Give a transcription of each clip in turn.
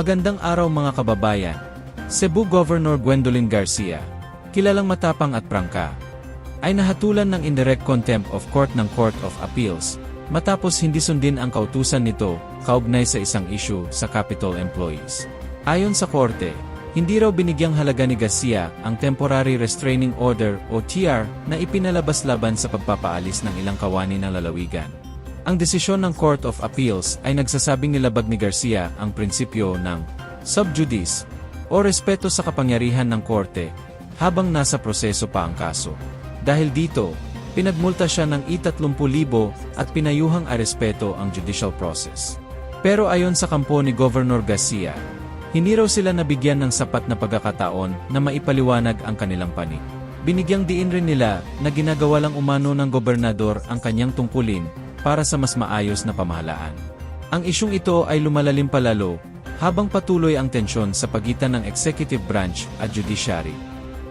Magandang araw mga kababayan. Cebu Governor Gwendolyn Garcia, kilalang matapang at prangka, ay nahatulan ng indirect contempt of court ng Court of Appeals matapos hindi sundin ang kautusan nito kaugnay sa isang issue sa Capitol employees. Ayon sa korte, hindi raw binigyang halaga ni Garcia ang Temporary Restraining Order o TR na ipinalabas laban sa pagpapaalis ng ilang kawani ng lalawigan. Ang desisyon ng Court of Appeals ay nagsasabing nilabag ni Garcia ang prinsipyo ng sub judice o respeto sa kapangyarihan ng korte habang nasa proseso pa ang kaso. Dahil dito, pinagmulta siya ng I-30,000 at pinayuhang arespeto ang judicial process. Pero ayon sa kampo ni Governor Garcia, hindi raw sila nabigyan ng sapat na pagkakataon na maipaliwanag ang kanilang panig. Binigyang diin rin nila na ginagawa lang umano ng gobernador ang kanyang tungkulin para sa mas maayos na pamahalaan. Ang isyung ito ay lumalalim palalo habang patuloy ang tensyon sa pagitan ng executive branch at judiciary,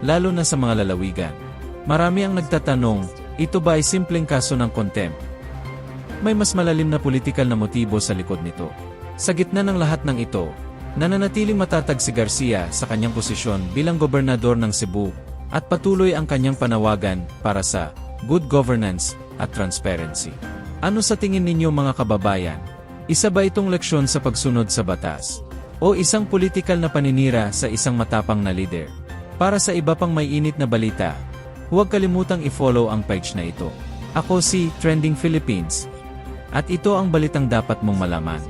lalo na sa mga lalawigan. Marami ang nagtatanong, ito ba ay simpleng kaso ng contempt? May mas malalim na politikal na motibo sa likod nito. Sa gitna ng lahat ng ito, nananatiling matatag si Garcia sa kanyang posisyon bilang gobernador ng Cebu at patuloy ang kanyang panawagan para sa good governance at transparency. Ano sa tingin ninyo mga kababayan? Isa ba itong leksyon sa pagsunod sa batas? O isang politikal na paninira sa isang matapang na leader? Para sa iba pang may init na balita, huwag kalimutang i-follow ang page na ito. Ako si Trending Philippines. At ito ang balitang dapat mong malaman.